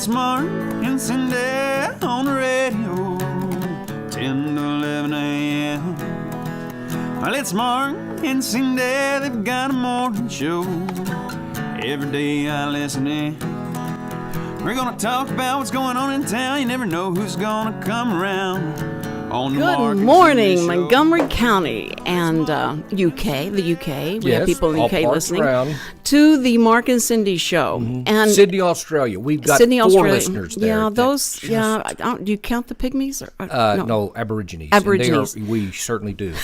it's Mark and Cindy on the radio, 10 to 11 a.m. Well, it's Mark and Cindy, they've got a morning show. Every day I listen in. We're gonna talk about what's going on in town. You never know who's gonna come around. On the Good morning, Montgomery County and UK, the UK. We have people in the UK listening to the Mark and Cindy show. Mm-hmm. And Sydney, Australia. We've got Sydney, 4 Australia. listeners there. Yeah, those. Do you count the pygmies? No, Aborigines. Aborigines. We certainly do.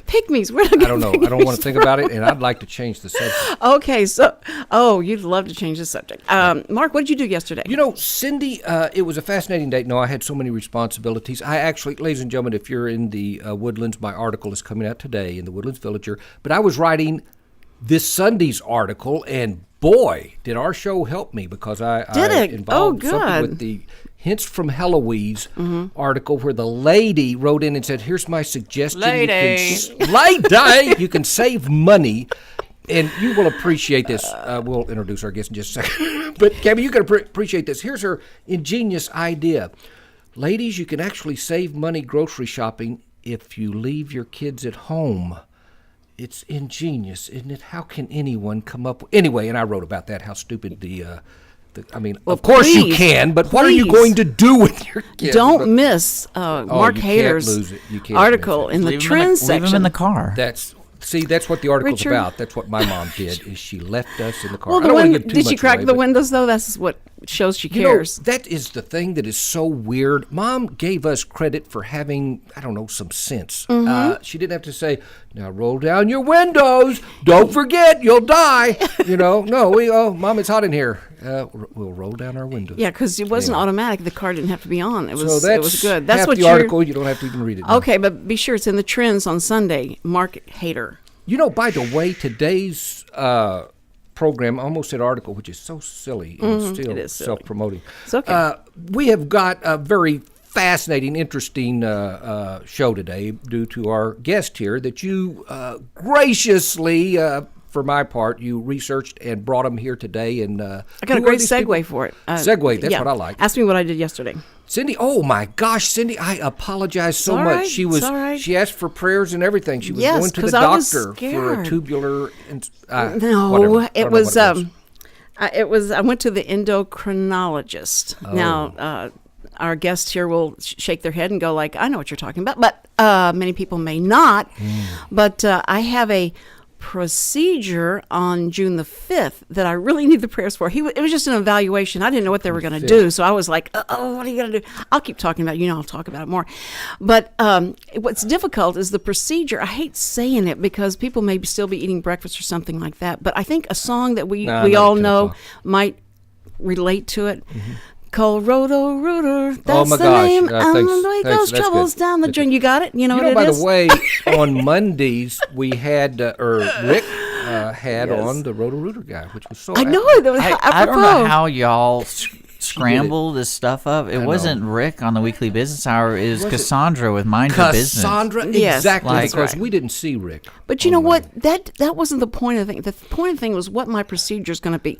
Pygmies. Where I don't know. I don't want to think about it, and I'd like to change the subject. Okay, so you'd love to change the subject. Mark, what did you do yesterday? You know, Cindy, it was a fascinating day. No, I had so many responsibilities. I actually, ladies and gentlemen, if you're in the Woodlands, my article is coming out today in the Woodlands Villager. But I was writing this Sunday's article, and boy, did our show help me, because I involved something with the Hints from Heloise article, where the lady wrote in and said, here's my suggestion. Lady, you can save money. And you will appreciate this. We'll introduce our guest in just a second. But, Gabby, you can appreciate this. Here's her ingenious idea. Ladies, you can actually save money grocery shopping if you leave your kids at home. It's ingenious, isn't it? How can anyone come up with... Anyway, and I wrote about that, how stupid of course you can, but what are you going to do with your kids? Don't miss Mark Hader's article in the trends section. Leave them in the car. That's what the article's about. That's what my mom did, is she left us in the car. Well, did she crack the windows, though? That's what shows she cares. That is the thing that is so weird. Mom gave us credit for having, some sense. She didn't have to say, now roll down your windows. Don't forget, you'll die. No, Mom, it's hot in here. We'll roll down our windows. Yeah, because it wasn't automatic. The car didn't have to be on. It was good. That's what the article. You don't have to even read it now. Okay, but be sure it's in the trends on Sunday. Mark Hader. By the way, today's program, I almost said article, which is so silly and still self-promoting. It's okay. We have got a very fascinating, interesting show today due to our guest here that you graciously, for my part, you researched and brought them here today. And I got a great segue for it. Segue, that's what I like. Ask me what I did yesterday. Cindy, oh my gosh, Cindy, I apologize so much. She asked for prayers and everything. She was going to the doctor for a tubular. It was. I went to the endocrinologist. Oh. Now, our guest here will shake their head and go like, "I know what you're talking about," but many people may not. But I have a procedure on June the 5th that I really need the prayers for. It was just an evaluation. I didn't know what they were going to do, so I was like, oh, what are you going to do? I'll keep talking about it. I'll talk about it more. But what's difficult is the procedure. I hate saying it because people may still be eating breakfast or something like that, but I think a song that we all know might relate to it. Called Roto-Rooter. That's the name. Thanks, those troubles down the drain. You got it? You know what it is? By the way, on Mondays, we had, Rick had on the Roto-Rooter guy, which was so... I know. I don't know how y'all scramble this stuff up. It wasn't Rick on the Weekly Business Hour. It was Cassandra with Mind Your Business. Cassandra, exactly. Because we didn't see Rick. But you know what? That wasn't the point of the thing. The point of the thing was what my procedure is going to be.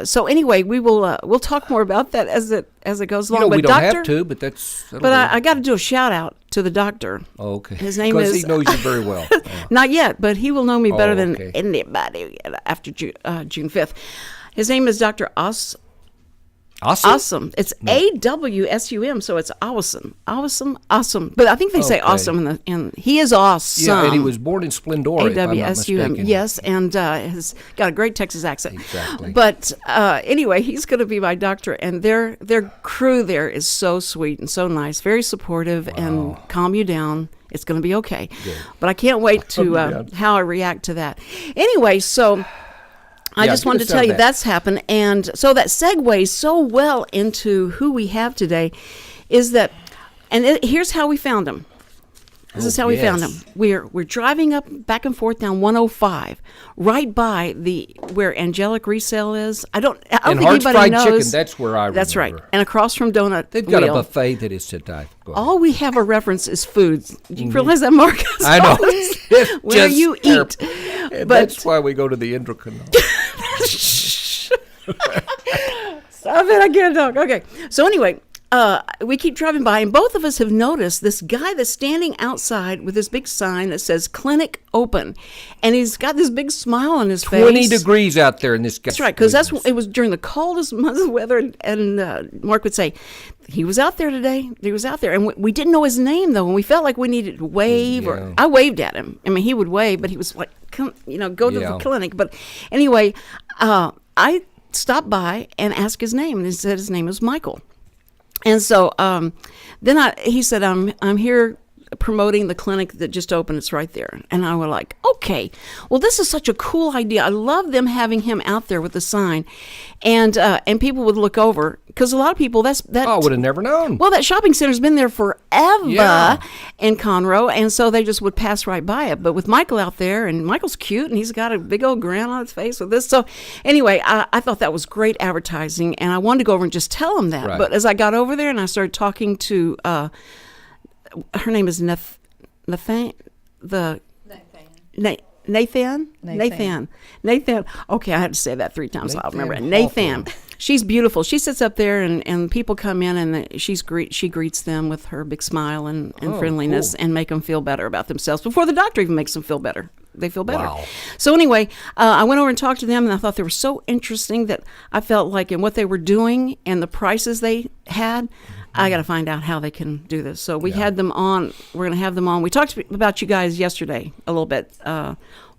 So anyway, we'll talk more about that as it goes along. But we don't have to, but that's... But I got to do a shout out to the doctor. Oh, okay. His name is... Because he knows you very well. Not yet, but he will know me better than anybody after June 5th. His name is Dr. Awesome. It's AWSUM, so it's awesome. But I think they say awesome, and he is awesome. Yeah, and he was born in Splendora, if I'm not mistaken. Yes, and has got a great Texas accent. Exactly. But anyway, he's going to be my doctor, and their crew there is so sweet and so nice, very supportive, and calm you down. It's going to be okay. Good. But I can't wait to how I react to that. Anyway, so... I just wanted to tell you that's happened. And so that segues so well into who we have today is that, here's how we found him. This is how we found him. We're driving up back and forth down 105, right by where Angelic Resale is. I don't think anybody knows. Chicken, that's where I remember. That's right. And across from Donut They've got a buffet that is to die. All we have a reference is food. Do you realize that, Marcus? I know. Where you eat. But that's why we go to the endocrinologist. Stop it! I can't talk. Okay. So anyway, we keep driving by, and both of us have noticed this guy that's standing outside with this big sign that says "Clinic Open," and he's got this big smile on his face. 20 degrees out there in this. That's right, because it was during the coldest months of weather, and Mark would say he was out there today. He was out there, and we didn't know his name though, and we felt like we needed to wave. Yeah. Or I waved at him. I mean, he would wave, but he was like, "Come, go to the clinic." But anyway, I stopped by and asked his name, and he said his name was Michael. And so then he said, I'm here promoting the clinic that just opened. It's right there. And I was like, okay, well, this is such a cool idea. I love them having him out there with the sign. And people would look over, because a lot of people, that I would have never known. Well, that shopping center's been there forever Yeah. in Conroe, and so they just would pass right by it. But with Michael out there, and Michael's cute, and he's got a big old grin on his face with this. So anyway, I thought that was great advertising, and I wanted to go over and just tell him that. Right. But as I got over there and I started talking to, her name is Nathan. Okay, I had to say that 3 times. So I'll remember it. Nathan. She's beautiful. She sits up there, and people come in, and she greets them with her big smile and friendliness, cool. and make them feel better about themselves before the doctor even makes them feel better. They feel better. Wow. So anyway, I went over and talked to them, and I thought they were so interesting that I felt like in what they were doing and the prices they had, I got to find out how they can do this. So we had them on. We're going to have them on. We talked about you guys yesterday a little bit,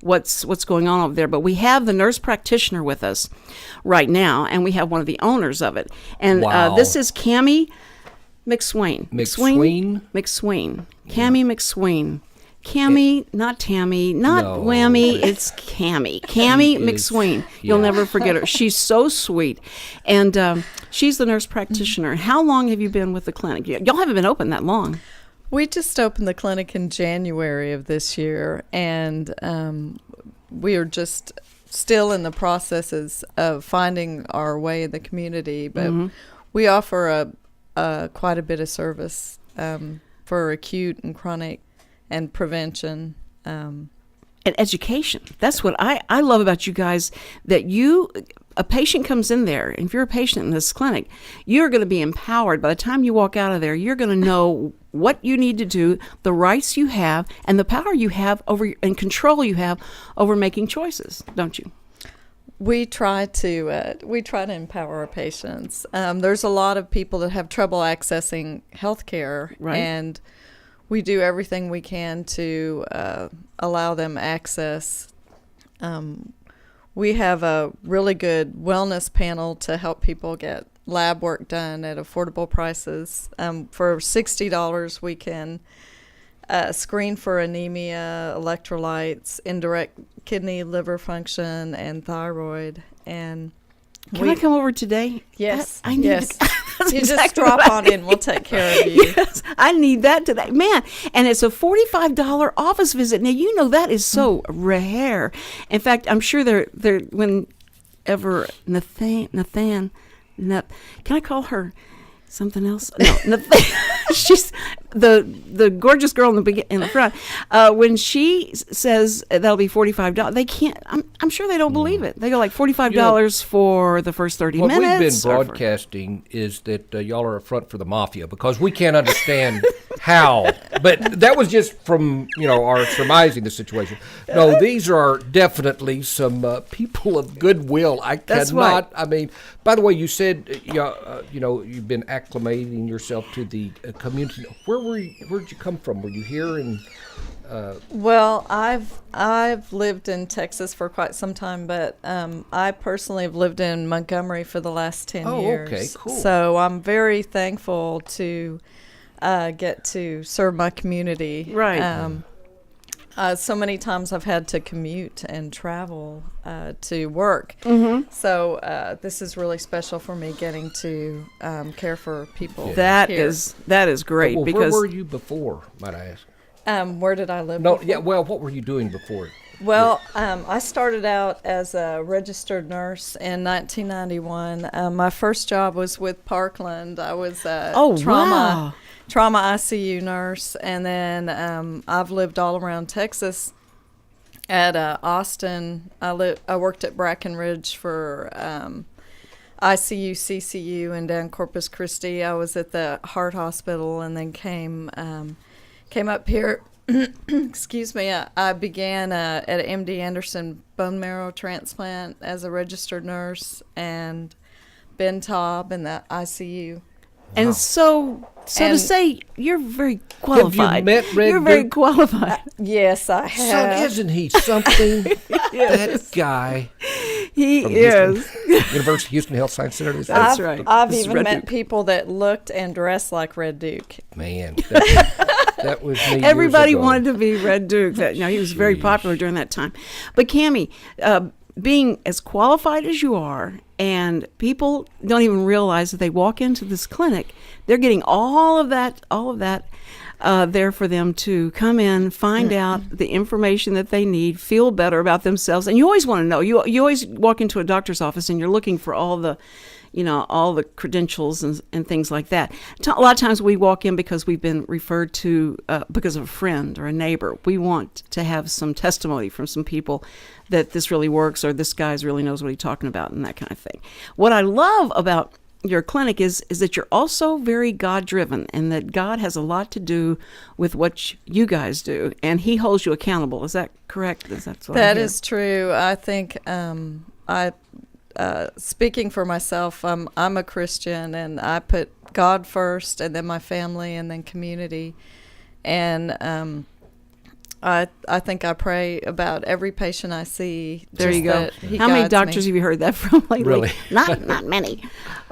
what's going on over there. But we have the nurse practitioner with us right now, and we have one of the owners of it. And Wow. this is Cammie McSwain. McSwain? McSwain. Cammie McSwain. Cammie, not Tammy, not No. Whammy. It's Cammie. Cammie McSwain. You'll never forget her. She's so sweet. And she's the nurse practitioner. How long have you been with the clinic? Y'all haven't been open that long. We just opened the clinic in January of this year, and we are just still in the processes of finding our way in the community. But we offer quite a bit of service for acute and chronic and prevention. And education. That's what I love about you guys, that a patient comes in there, and if you're a patient in this clinic, you're going to be empowered. By the time you walk out of there, you're going to know what you need to do, the rights you have, and the power you have over, and control you have over making choices, don't you? We try to empower our patients. There's a lot of people that have trouble accessing health care, Right. and we do everything we can to allow them access. We have a really good wellness panel to help people get lab work done at affordable prices. For $60, we can screen for anemia, electrolytes, indirect kidney, liver function, and thyroid. And Can I come over today? Yes, I need yes. to, that's You exactly just drop what I on in. We'll take care of you. Yes, I need that today, man. And it's a $45 office visit. Now you know that is so rare. In fact, I'm sure they're whenever Nathan, can I call her something else? No, Nathan. She's the gorgeous girl in the front. When she says that'll be $45, they can't. I'm sure they don't believe it. They go like $45 for the first 30 What minutes. we've been or for- broadcasting is that y'all are a front for the mafia, because we can't understand how. But that was just from our surmising the situation. No, these are definitely some people of goodwill. That's cannot. I mean, by the way, you said you've been acclimating yourself to the community. Where'd you come from? Were you here in? Well, I've lived in Texas for quite some time, but I personally have lived in Montgomery for the last 10 years. Okay, cool. So I'm very thankful to get to serve my community. Right. So many times I've had to commute and travel to work. Mm-hmm. So this is really special for me, getting to care for people. That here. is great, Well, because where were you before, might I ask? Where did I live? No, before? yeah. Well, what were you doing before? Well, I started out as a registered nurse in 1991. My first job was with Parkland. I was a trauma ICU nurse, and then I've lived all around Texas. At Austin, I worked at Brackenridge for ICU, CCU, and down Corpus Christi. I was at the Heart Hospital, and then came up here. Excuse me. I began at MD Anderson bone marrow transplant as a registered nurse, and Ben Taub in the ICU. And so to And- say you're very qualified. met Red You're very Duke? qualified. Yes, I Son, have. isn't he something? That guy. He From is. University of Houston Health Science Center. That's right. I've This is even Red met Duke. people that looked and dressed like Red Duke. Man, that was me. Everybody years ago. wanted to be Red Duke. That, he was very popular during that time. But Cammie, being as qualified as you are, and people don't even realize that they walk into this clinic, they're getting all of that there for them to come in, find out the information that they need, feel better about themselves. And you always want to know. You always walk into a doctor's office and you're looking for all the credentials and things like that. A lot of times we walk in because we've been referred to because of a friend or a neighbor. We want to have some testimony from some people that this really works, or this guy really knows what he's talking about, and that kind of thing. What I love about your clinic is that you're also very God-driven, and that God has a lot to do with what you guys do, and He holds you accountable. Is that correct? That is true. I think speaking for myself, I'm a Christian, and I put God first, and then my family, and then community. And I think I pray about every patient I see. There you go. He How many guides doctors me. have you heard that from lately? Really? Not many.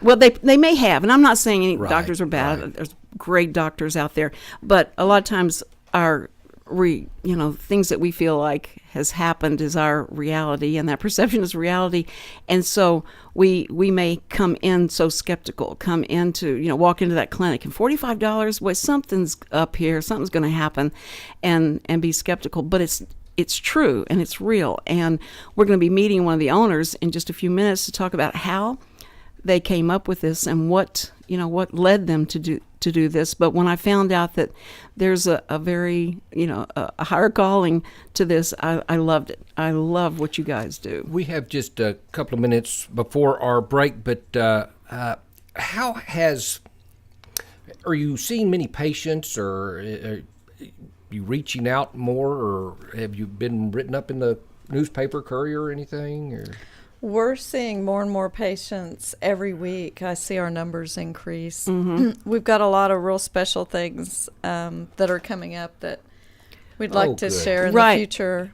Well, they may have, and I'm not saying any Right, doctors are bad. right. There's great doctors out there, but a lot of times our things that we feel like has happened is our reality, and that perception is reality. And so we may come in so skeptical, come into, walk into that clinic and $45, well, something's up here, something's going to happen, and be skeptical. But it's true and it's real. And we're going to be meeting one of the owners in just a few minutes to talk about how they came up with this and what led them to do this. But when I found out that there's a very, a higher calling to this, I loved it. I love what you guys do. We have just a couple of minutes before our break, but are you seeing many patients, or are you reaching out more, or have you been written up in the newspaper, Courier, or anything? Or? We're seeing more and more patients every week. I see our numbers increase. We've got a lot of real special things that are coming up that we'd like to good. share in Right. the future.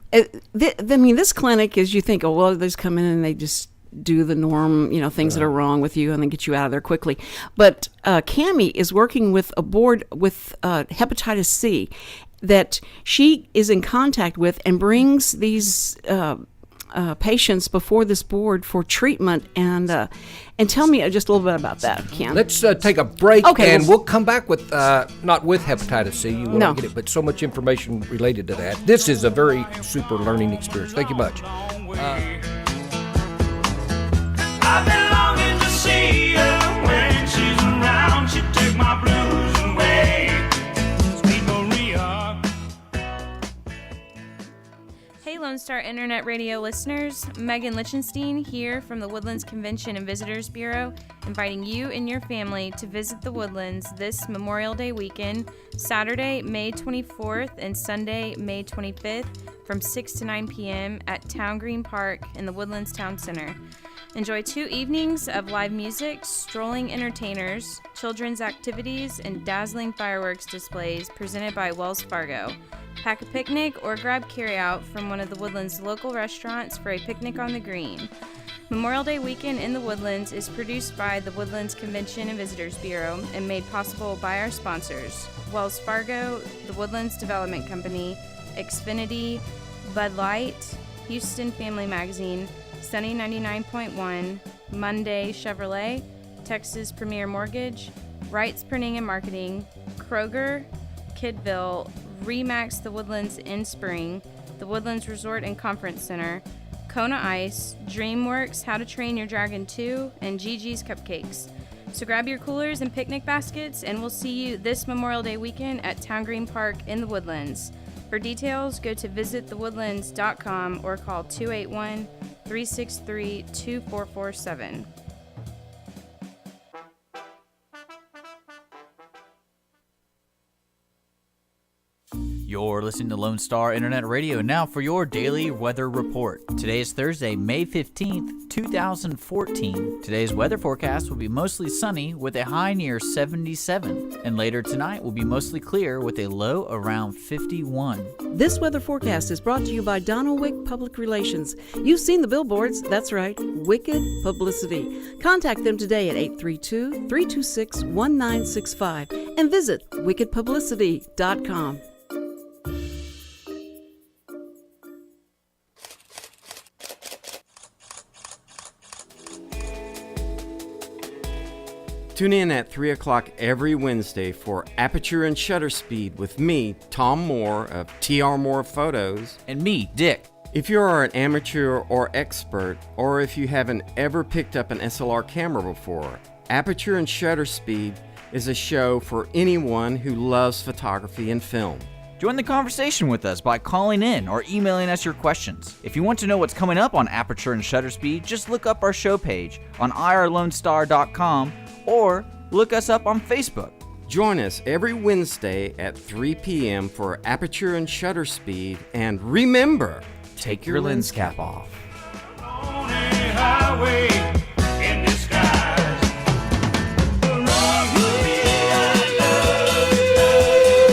This clinic is, you think, they just come in and they just do the norm, things that are wrong with you and then get you out of there quickly. But Cammie is working with a board with hepatitis C that she is in contact with, and brings these patients before this board for treatment. And tell me just a little bit about that, Cam. Let's take a break, Okay, and well- we'll come back with, not with hepatitis C, you won't No. get it, but so much information related to that. This is a very super learning experience. Thank you much. I've been longing to see her when she's around. She took my blues away. Sweet Maria. Hey Lone Star Internet Radio listeners, Megan Lichtenstein here from the Woodlands Convention and Visitors Bureau, inviting you and your family to visit the Woodlands this Memorial Day weekend, Saturday, May 24th and Sunday, May 25th from 6 to 9 p.m. at Town Green Park in the Woodlands Town Center. Enjoy 2 evenings of live music, strolling entertainers, children's activities, and dazzling fireworks displays presented by Wells Fargo. Pack a picnic or grab carryout from one of the Woodlands' local restaurants for a picnic on the green. Memorial Day weekend in the Woodlands is produced by the Woodlands Convention and Visitors Bureau and made possible by our sponsors: Wells Fargo, the Woodlands Development Company, Xfinity, Bud Light, Houston Family Magazine, Sunny 99.1, Monday Chevrolet, Texas Premier Mortgage, Wright's Printing and Marketing, Kroger, Kidville, Remax the Woodlands in Spring, the Woodlands Resort and Conference Center, Kona Ice, DreamWorks How to Train Your Dragon 2, and Gigi's Cupcakes. So grab your coolers and picnic baskets, and we'll see you this Memorial Day weekend at Town Green Park in the Woodlands. For details, go to visitthewoodlands.com or call 281-363-2447. You're listening to Lone Star Internet Radio. Now for your daily weather report. Today is Thursday, May 15th, 2014. Today's weather forecast will be mostly sunny with a high near 77. And later tonight will be mostly clear with a low around 51. This weather forecast is brought to you by Donalwick Public Relations. You've seen the billboards. That's right, Wicked Publicity. Contact them today at 832-326-1965 and visit wickedpublicity.com. Tune in at 3 o'clock every Wednesday for Aperture and Shutter Speed with me, Tom Moore of TR Moore Photos. And me, Dick. If you are an amateur or expert, or if you haven't ever picked up an SLR camera before, Aperture and Shutter Speed is a show for anyone who loves photography and film. Join the conversation with us by calling in or emailing us your questions. If you want to know what's coming up on Aperture and Shutter Speed, just look up our show page on irlonestar.com or look us up on Facebook. Join us every Wednesday at 3 p.m. for Aperture and Shutter Speed, and remember, Take your lens cap off.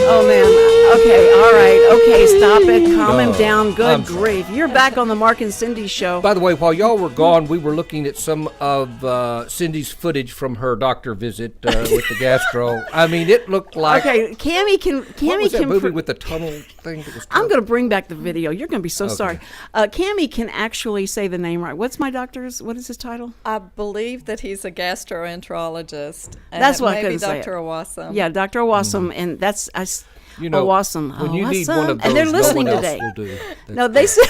Oh, man. Okay, all right. Okay, stop it. Calm him down. Good grief. You're back on the Mark and Cindy show. By the way, while y'all were gone, we were looking at some of Cindy's footage from her doctor visit with the gastro. I mean, it looked like... Okay, Cammie can... What was that movie with the tunnel thing? That was I'm going to bring back the video. You're going to be so sorry. Cammie can actually say the name right. What's my doctor's... What is his title? I believe that he's a gastroenterologist. And That's what I maybe couldn't say. Dr. Awasam. Yeah, Dr. Awasam, and that's... You know, awesome. when you need Awesome. one of those, And they're no listening one else today. will do. No, they said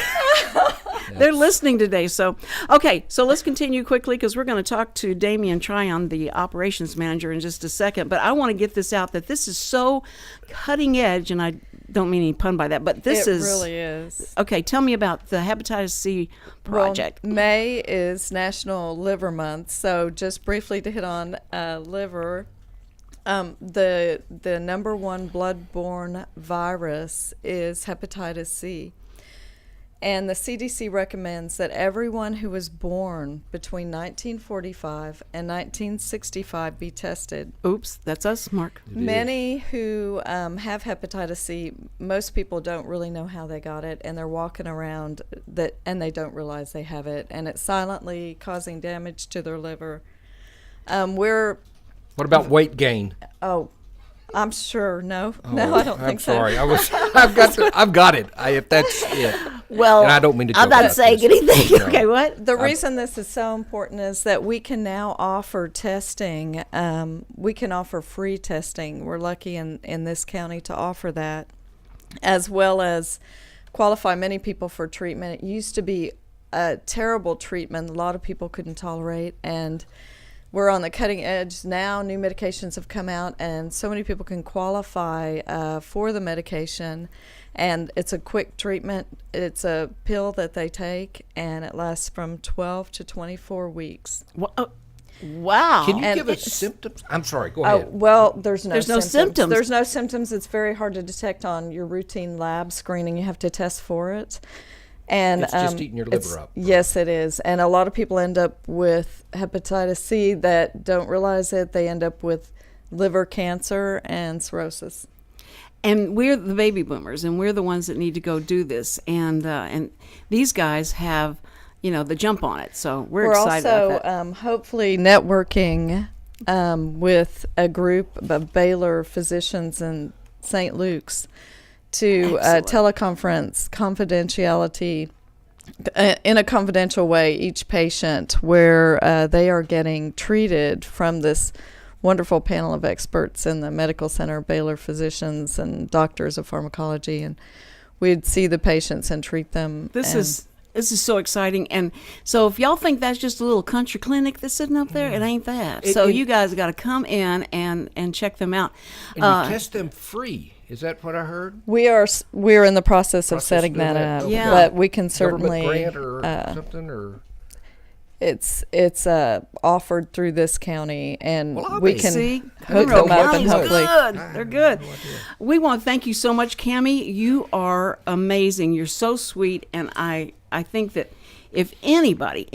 they're listening today. So, okay, so let's continue quickly because we're going to talk to Damian Tryon, the operations manager, in just a second. But I want to get this out that this is so cutting edge, and I don't mean any pun by that, but this is really is. Okay, tell me about the Hepatitis C project. Well, May is National Liver Month, so just briefly to hit on liver. The number one blood-borne virus is hepatitis C. And the CDC recommends that everyone who was born between 1945 and 1965 be tested. Oops, that's us, Mark. Many who have hepatitis C, most people don't really know how they got it, and they're walking around and they don't realize they have it, and it's silently causing damage to their liver. What about weight gain? Oh, I'm sure. No, I don't think so. I'm sorry. I've got it. If that's it. Well, and I don't mean to. I'm joke not about saying this. anything. No. Okay, what? The reason this is so important is that we can now offer testing. We can offer free testing. We're lucky in this county to offer that, as well as qualify many people for treatment. It used to be a terrible treatment a lot of people couldn't tolerate, and we're on the cutting edge now. New medications have come out, and so many people can qualify for the medication. And it's a quick treatment. It's a pill that they take, and it lasts from 12 to 24 weeks. Wow. Can you And give us it's- symptoms? I'm sorry. Go Oh, ahead. well, there's no There's no symptoms. symptoms. There's no symptoms. It's very hard to detect on your routine lab screening. You have to test for it. And It's just eating your liver up. Yes, it is. And a lot of people end up with hepatitis C that don't realize it. They end up with liver cancer and cirrhosis. And we're the baby boomers, and we're the ones that need to go do this. And these guys have, the jump on it. So we're excited also about that. hopefully networking with a group of Baylor physicians in St. Luke's to teleconference confidentiality in a confidential way each patient where they are getting treated from this wonderful panel of experts in the medical center, Baylor physicians and doctors of pharmacology, and we'd see the patients and treat them. This is so exciting. And so if y'all think that's just a little country clinic that's sitting up there, it ain't that. You guys got to come in and check them out. And you test them free. Is that what I heard? We're in the process of setting of doing that that? up. Okay. Yeah. But we can certainly Government grant or something or. It's offered through this county, and Well, we obviously. can See, hook Conroe them up and County's hopefully. good. They're good. We want to thank you so much, Cammie. You are amazing. You're so sweet, and I think that if anybody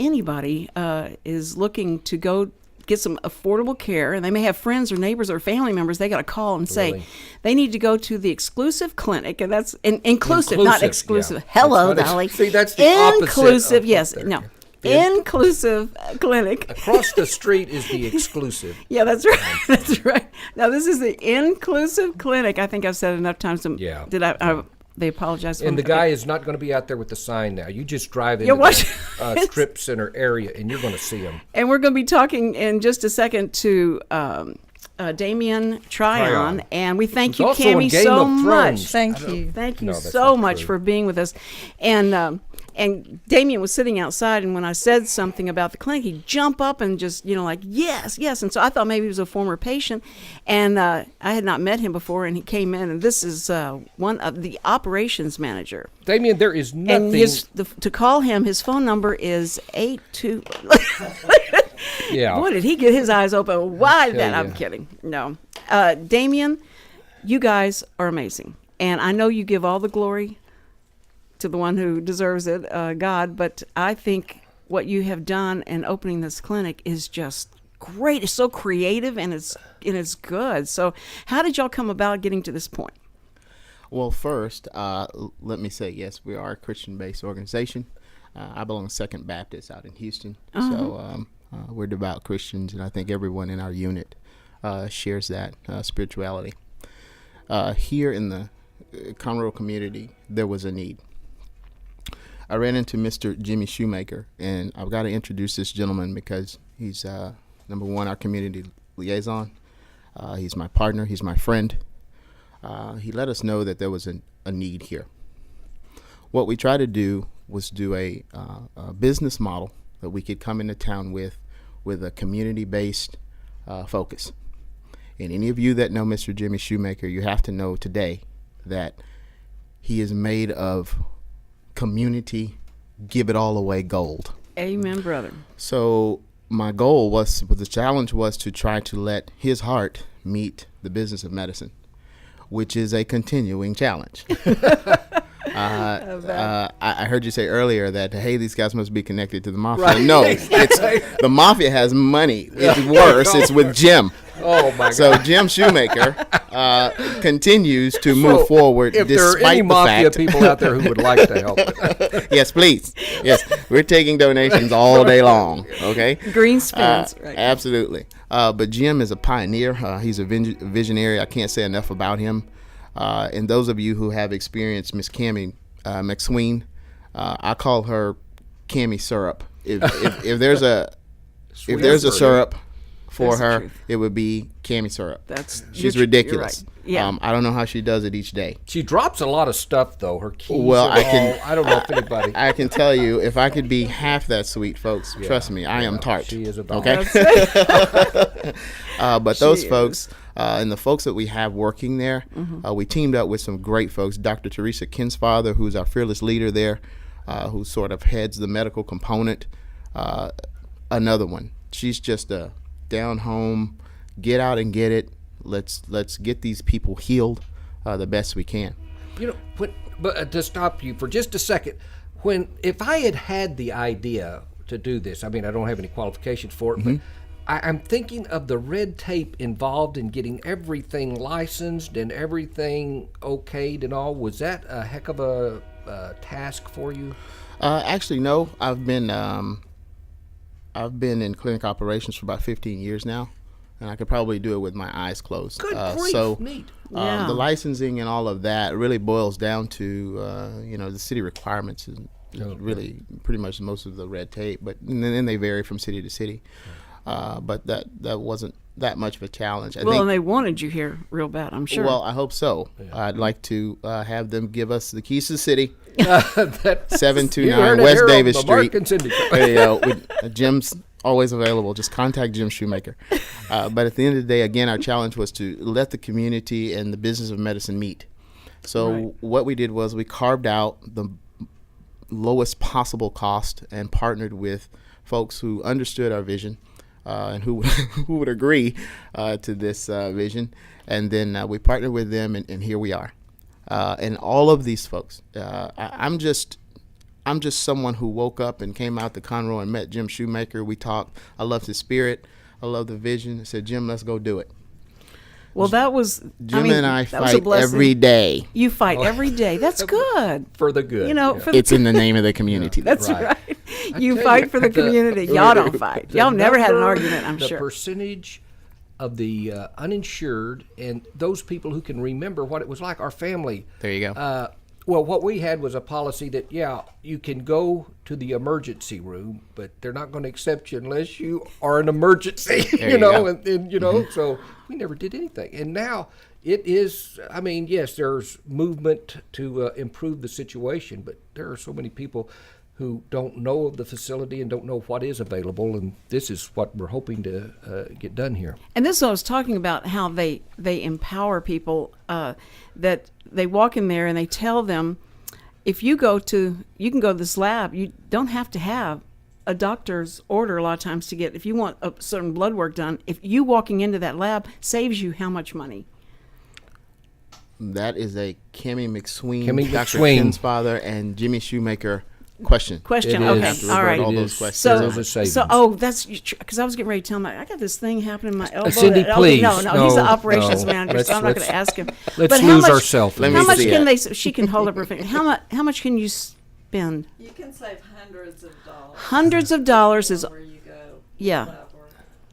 is looking to go get some affordable care, and they may have friends or neighbors or family members, they got to call and say Really? they need to go to the exclusive clinic, and that's inclusive, not Inclusive, exclusive. yeah. Hello, That's not Dolly. see, that's the opposite inclusive. of Yes, what they're- no, The inclusive clinic. Across the street is the exclusive. Yeah, that's right. That's right. Now this is the inclusive clinic. I think I've said it enough times. Yeah. Did I they apologize. And the guy is not going to be out there with the sign now. You just drive into watch- the strip center area, and you're going to see him. And we're going to be talking in just a second to Damien Tryon, and we thank you, He's also in Cammie, Game so of much. Thrones. Thank you. Thank you No, that's so not much true. for being with us. And Damien was sitting outside, and when I said something about the clinic, he'd jump up and just, like, yes, yes. And so I thought maybe he was a former patient, and I had not met him before, and he came in, and this is one of the operations manager. Damien, there is nothing. And to call him, his phone number is 82. Yeah. Boy, did he get his eyes open wide then. I'm ya. kidding. No. Damien, you guys are amazing. And I know you give all the glory to the one who deserves it, God, but I think what you have done in opening this clinic is just great. It's so creative, and it's good. So how did y'all come about getting to this point? Well, first, let me say, yes, we are a Christian-based organization. I belong to Second Baptist out in Houston. So we're devout Christians, and I think everyone in our unit shares that spirituality. Here in the Conroe community, there was a need. I ran into Mr. Jimmy Shoemaker, and I've got to introduce this gentleman because he's, number one, our community liaison. He's my partner. He's my friend. He let us know that there was a need here. What we tried to do was do a business model that we could come into town with a community-based focus. And any of you that know Mr. Jimmy Shoemaker, you have to know today that he is made of community, give it all away gold. Amen, brother. So my goal the challenge was to try to let his heart meet the business of medicine, which is a continuing challenge. I heard you say earlier that, hey, these guys must be connected to the mafia. Right. No, it's the mafia has money. It's worse. It's with Jim. Oh, my God. So Jim Shoemaker continues to move forward If there are despite any the mafia fact. people out there who would like to help. Yes, please. Yes, we're taking donations all day long. Okay. Green spins. Right. Absolutely. But Jim is a pioneer. He's a visionary. I can't say enough about him. And those of you who have experienced Miss Cammie McSween, I call her Cammie Syrup. If there's a syrup for That's the her, truth. it would be Cammie Syrup. She's you're ridiculous. right. Yeah. I don't know how she does it each day. She drops a lot of stuff, though. Her keys Well, are I don't know if anybody. I can tell you, if I could be half that sweet, folks, trust me, I am tart. She is a dog. Okay. But those She folks and the folks that we have working there, we teamed up with some great folks. Dr. Teresa Kinsfather, who's our fearless leader there, who sort of heads the medical component. Another one. She's just a down home, get out and get it. Let's get these people healed the best we can. You know, but to stop you for just a second, if I had the idea to do this, I mean, I don't have any qualifications for it, but I'm thinking of the red tape involved in getting everything licensed and everything okayed and all. Was that a heck of a task for you? Actually, no. I've been in clinic operations for about 15 years now, and I could probably do it with my eyes closed. Good grief, So neat. Yeah. the licensing and all of that really boils down to the city requirements is really pretty much most of the red tape, but then they vary from city to city. But that wasn't that much of a challenge. I Well, think, and they wanted you here real bad, I'm sure. well, I hope so. I'd like to have them give us the keys to the city. You heard 729 it West here on Davis the Street. Mark and Cindy Show. There you go. Jim's always available. Just contact Jim Shoemaker. But at the end of the day, again, our challenge was to let the community and the business of medicine meet. So Right. what we did was we carved out the lowest possible cost and partnered with folks who understood our vision and who who would agree to this vision. And then we partnered with them, and here we are. And all of these folks, I'm just someone who woke up and came out to Conroe and met Jim Shoemaker. We talked. I loved his spirit. I loved the vision. I said, Jim, let's go do it. Well, that was Jim and I that was a fight blessing. every day. You fight every day. That's good. For the good. You know, yeah. for the It's in the name of the community. That's Right. right. I You tell fight you, for the community. Y'all don't fight. The Y'all never had an number- argument, I'm the sure. percentage of the uninsured and those people who can remember what it was like, our family. There you go. Well, what we had was a policy that, you can go to the emergency room, but they're not going to accept you unless you are an emergency, There you you know, go. and you know, so we never did anything. And now it is, I mean, yes, there's movement to improve the situation, but there are so many people who don't know of the facility and don't know what is available, and this is what we're hoping to get done here. And this is what I was talking about, how they empower people, that they walk in there and they tell them, if you can go to this lab, you don't have to have a doctor's order a lot of times to get, if you want a certain blood work done, if you walking into that lab saves you how much money? That is a Kimmy McSween, Kimmy Dr. McSween. Kim's father, and Jimmy Shoemaker question. Question, It okay, is. all right. All It those is. questions. So, Those are savings. that's because I was getting ready to tell him, I got this thing happening in my elbow. Cindy, that- please. No, he's the No, operations no. manager, so I'm not going to ask him. Let's But how lose much- ourselves. Let How me much see can it. she can hold up her finger. How much can you spend? You can save hundreds of dollars. Hundreds of dollars is, where you go. yeah.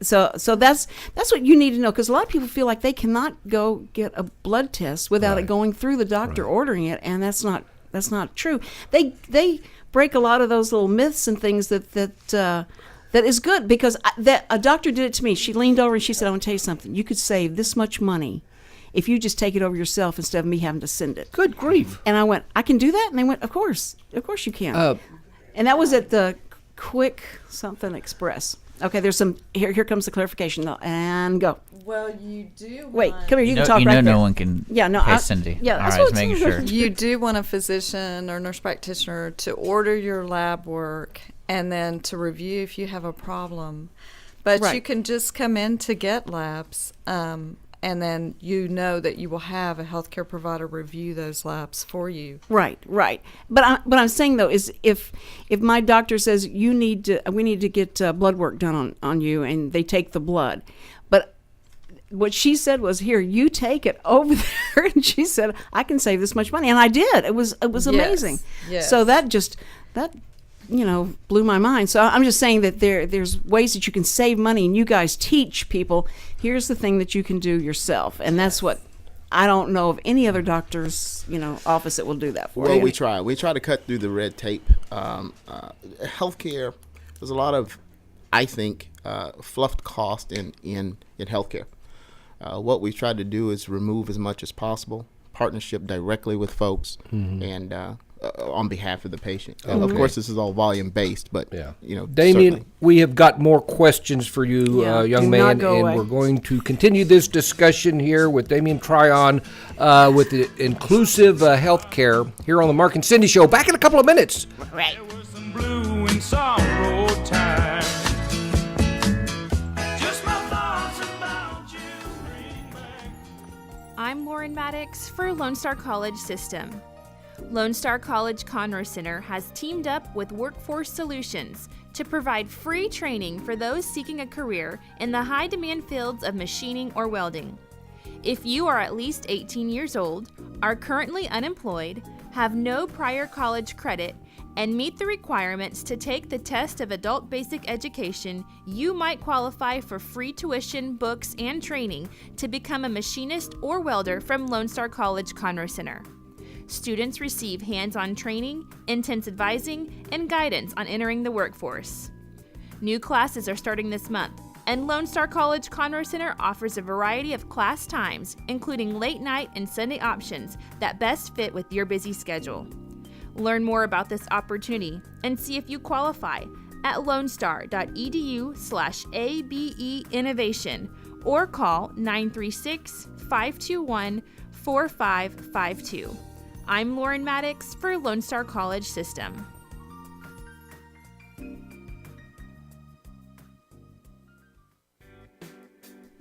So that's what you need to know, because a lot of people feel like they cannot go get a blood test without it going through the doctor ordering it, and that's not true. They break a lot of those little myths and things that is good, because a doctor did it to me. She leaned over and she said, "I want to tell you something. You could save this much money if you just take it over yourself instead of me having to send it." Good grief. And I went, "I can do that?" And they went, Of course you can." And that was at the Quick Something Express. Okay, there's some. Here comes the clarification though, and go. Well, you do. Wait, come here. You can know, talk you right know there. no one can Yeah, no, pay I- Cindy. yeah, All that's right, what just I'm making saying. sure. You do want a physician or nurse practitioner to order your lab work and then to review if you have a problem. But Right. you can just come in to get labs, and then you know that you will have a healthcare provider review those labs for you. Right. But what I'm saying though is, if my doctor says we need to get blood work done on you, and they take the blood, but what she said was, "Here, you take it over there," and she said, "I can save this much money," and I did. It was amazing. yes. So that blew my mind. So I'm just saying that there's ways that you can save money, and you guys teach people, here's the thing that you can do yourself, and that's what. I don't know of any other doctor's, office that will do that for Well, you. we try. We try to cut through the red tape. Healthcare, there's a lot of, I think, fluffed cost in healthcare. What we try to do is remove as much as possible, partnership directly with folks, and on behalf of the patient. Of course, this is all volume based, but Damien, certainly. we have got more questions for you, Yeah, young do man, not go and away. we're going to continue this discussion here with Damien Tryon with the inclusive healthcare here on the Mark and Cindy Show. Back in a couple of minutes. There was some blue and sorrow time. Just my thoughts about you bring back. I'm Lauren Maddox for Lone Star College System. Lone Star College Conroe Center has teamed up with Workforce Solutions to provide free training for those seeking a career in the high-demand fields of machining or welding. If you are at least 18 years old, are currently unemployed, have no prior college credit, and meet the requirements to take the test of adult basic education, you might qualify for free tuition, books, and training to become a machinist or welder from Lone Star College Conroe Center. Students receive hands-on training, intense advising, and guidance on entering the workforce. New classes are starting this month, and Lone Star College Conroe Center offers a variety of class times, including late night and Sunday options that best fit with your busy schedule. Learn more about this opportunity and see if you qualify at lonestar.edu/ABE Innovation or call 936-521-4552. I'm Lauren Maddox for Lone Star College System.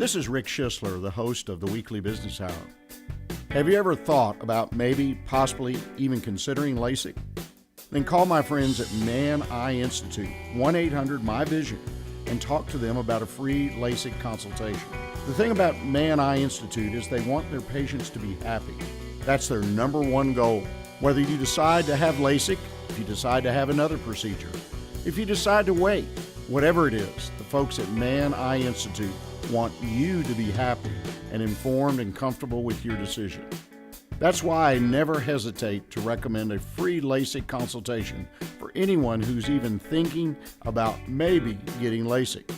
This is Rick Schisler, the host of the Weekly Business Hour. Have you ever thought about maybe, possibly, even considering LASIK? Then call my friends at Man Eye Institute, 1-800-MY-VISION, and talk to them about a free LASIK consultation. The thing about Man Eye Institute is they want their patients to be happy. That's their number one goal. Whether you decide to have LASIK, if you decide to have another procedure, if you decide to wait, whatever it is, the folks at Man Eye Institute want you to be happy and informed and comfortable with your decision. That's why I never hesitate to recommend a free LASIK consultation for anyone who's even thinking about maybe getting LASIK.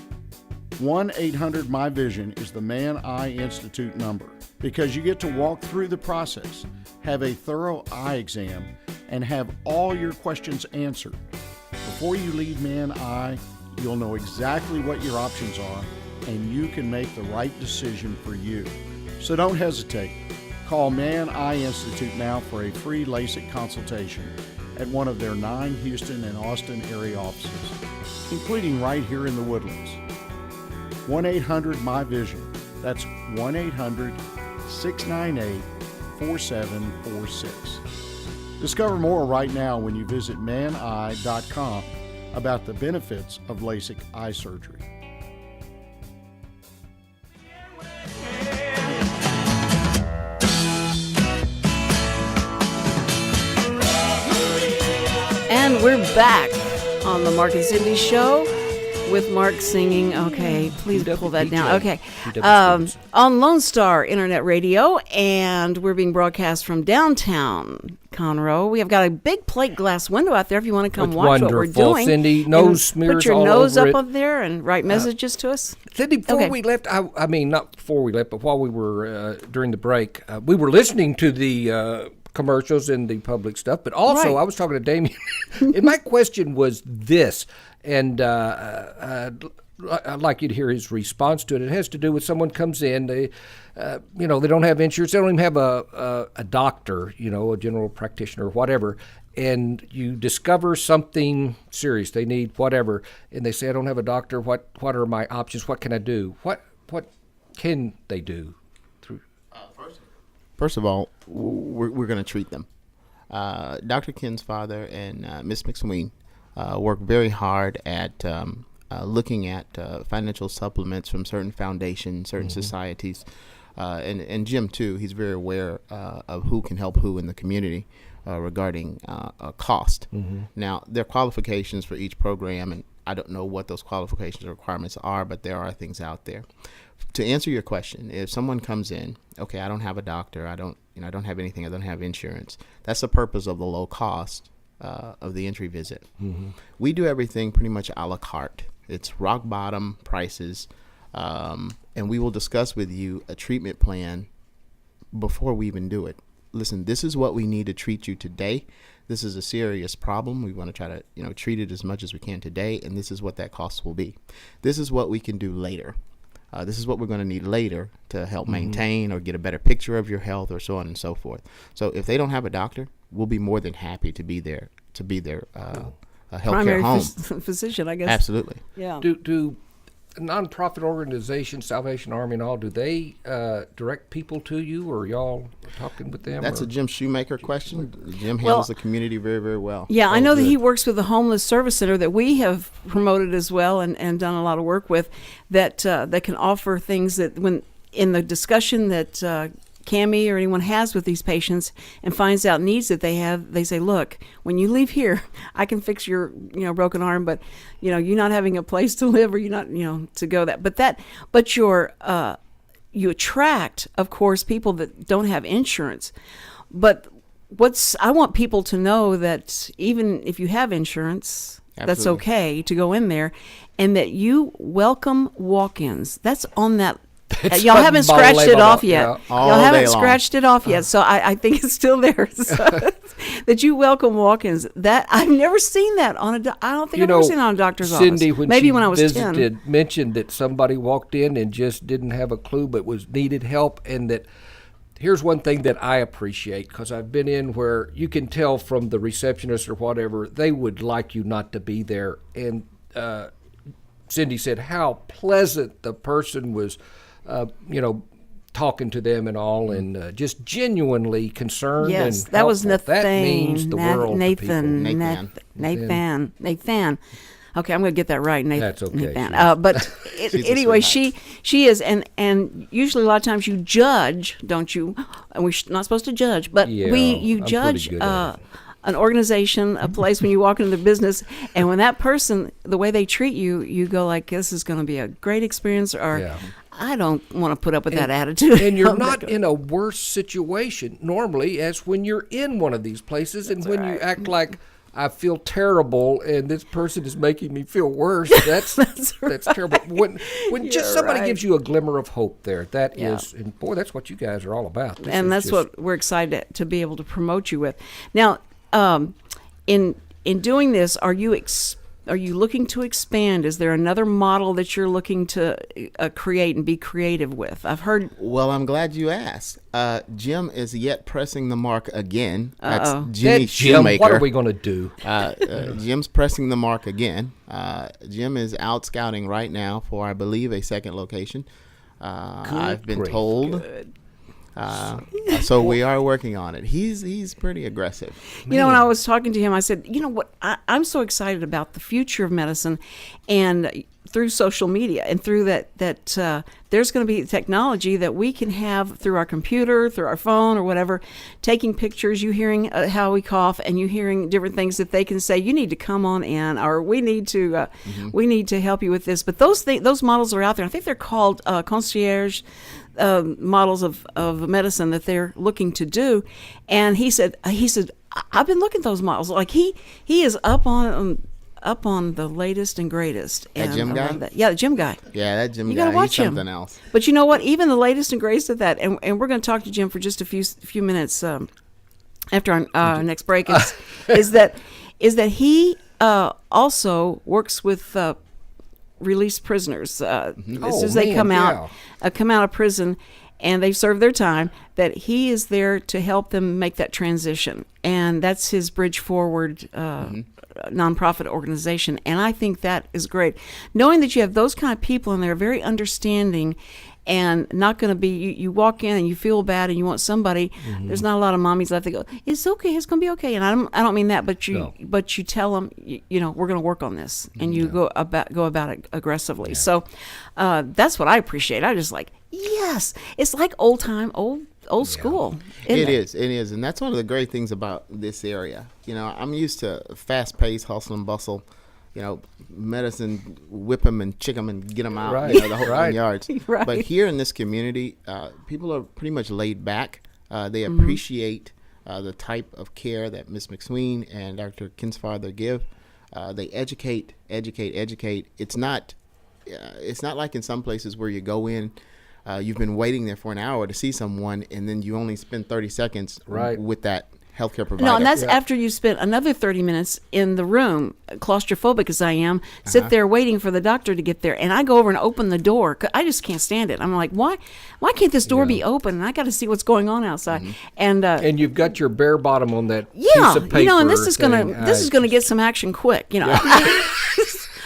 1-800-MY-VISION is the Man Eye Institute number because you get to walk through the process, have a thorough eye exam, and have all your questions answered. Before you leave Man Eye, you'll know exactly what your options are, and you can make the right decision for you. So don't hesitate. Call Man Eye Institute now for a free LASIK consultation at one of their 9 Houston and Austin area offices, including right here in the Woodlands. 1-800-MY-VISION. That's 1-800-698-4746. Discover more right now when you visit maneye.com about the benefits of LASIK eye surgery. And we're back on the Mark and Cindy Show with Mark singing. Okay, please pull that down. Okay, on Lone Star Internet Radio, and we're being broadcast from downtown Conroe. We have got a big plate glass window out there if you want to come watch what we're doing. Cindy, nose smears put your all nose over up it. up there and write messages to us. Cindy, before we left, I mean, not before we left, but while we were during the break, we were listening to the commercials and the public stuff, but also I was talking to Damien, and my question was this, and I'd like you to hear his response to it. It has to do with someone comes in, they don't have insurance, they don't even have a doctor, a general practitioner or whatever, and you discover something serious, they need whatever, and they say, I don't have a doctor, what are my options, what can I do? What can they do? First of all, we're going to treat them. Dr. Ken's father and Ms. McSween work very hard at looking at financial supplements from certain foundations, certain societies, and Jim too. He's very aware of who can help who in the community regarding cost. Now, there are qualifications for each program, and I don't know what those qualifications or requirements are, but there are things out there. To answer your question, if someone comes in, okay, I don't have a doctor, I don't have anything, I don't have insurance. That's the purpose of the low cost of the entry visit. We do everything pretty much a la carte. It's rock bottom prices, and we will discuss with you a treatment plan before we even do it. Listen, this is what we need to treat you today. This is a serious problem. We want to try to treat it as much as we can today, and this is what that cost will be. This is what we can do later. This is what we're going to need later to help maintain or get a better picture of your health or so on and so forth. So if they don't have a doctor, we'll be more than happy to be their healthcare Primary home. Physician, I guess. Absolutely. Yeah. Do nonprofit organizations, Salvation Army and all, do they direct people to you, or y'all talking with them? That's a Jim Shoemaker question. Jim handles the community very, very well. Yeah, I know that he works with the Homeless Service Center that we have promoted as well and done a lot of work with that can offer things that when in the discussion that Cammie or anyone has with these patients and finds out needs that they have, they say, look, when you leave here, I can fix your broken arm, but you're not having a place to live, or you're not to go that. But you attract, of course, people that don't have insurance. But I want people to know that even if you have insurance, that's okay to go in there, and that you welcome walk-ins. That's on that. Y'all haven't scratched it off yet. Y'all haven't scratched it off yet, so I think it's still there. So, that you welcome walk-ins. That I've never seen that on I don't think I've ever seen it on a doctor's Cindy, office. Maybe when I was visited, 10. mentioned that somebody walked in and just didn't have a clue, but needed help, and that. Here's one thing that I appreciate, because I've been in where you can tell from the receptionist or whatever, they would like you not to be there. And Cindy said how pleasant the person was talking to them and all, and just genuinely concerned. Yes, and that was helpful. That means the world to people. Nathan. Okay, I'm going to get that right, Nathan. That's okay. Nathan. But anyway, she is, and usually a lot of times you judge, don't you? And we're not supposed to judge, but you I'm judge pretty good at it. an organization, a place when you walk into the business, and when that person, the way they treat you, you go like, this is going to be a great experience, or I don't want to put up with that attitude. And you're not in a worse situation normally as when you're in one of these places, and when you act like, I feel terrible, and this person is making me feel worse. That's terrible. When just somebody gives you a glimmer of hope there, that is, and boy, that's what you guys are all about. And that's what we're excited to be able to promote you with. Now, in doing this, are you looking to expand? Is there another model that you're looking to create and be creative with? I've heard. Well, I'm glad you asked. Jim is yet pressing the mark again. That's Jimmy Jim, Shoemaker. what are we going to do? Jim's pressing the mark again. Jim is out scouting right now for, I believe, a second location. I've been told. Good. So we are working on it. He's pretty aggressive. You know, when I was talking to him, I said, you know what, I'm so excited about the future of medicine, and through social media and through that there's going to be technology that we can have through our computer, through our phone or whatever, taking pictures, you hearing how we cough, and you hearing different things that they can say, you need to come on in, or we need to help you with this. But those models are out there. I think they're called concierge models of medicine that they're looking to do. And he said I've been looking at those models. Like he is up on the latest and greatest. That and Jim guy? Yeah, the Jim guy. Yeah, that Jim You guy. gotta watch He's him. something else. But you know what? Even the latest and greatest of that, and we're going to talk to Jim for just a few minutes after our next break. Is that he also works with released prisoners as soon as they come out of prison and they've served their time, that he is there to help them make that transition. And that's his Bridge Forward nonprofit organization. And I think that is great. Knowing that you have those kind of people and they're very understanding and not going to be, you walk in and you feel bad and you want somebody, there's not a lot of mommies left that go, it's okay, it's going to be okay. And I don't mean that, but you tell them, we're going to work on this, and you go about it aggressively. Yeah. So that's what I appreciate. I just like, yes, it's like old school. It is. And that's one of the great things about this area. I'm used to fast paced, hustle and bustle. Medicine, whip them and chick them and get them out, right. The whole 9 yards. Right. But here in this community, people are pretty much laid back. They appreciate the type of care that Ms. McSween and Dr. Kinsfather give. They educate. It's not like in some places where you go in, you've been waiting there for an hour to see someone, and then you only spend 30 seconds with that healthcare provider. No, and that's after you spent another 30 minutes in the room, claustrophobic as I am, sit there waiting for the doctor to get there. And I go over and open the door. I just can't stand it. I'm like, why can't this door be open? And I got to see what's going on outside. And you've got your bare bottom on that piece of paper. And this is gonna get some action quick.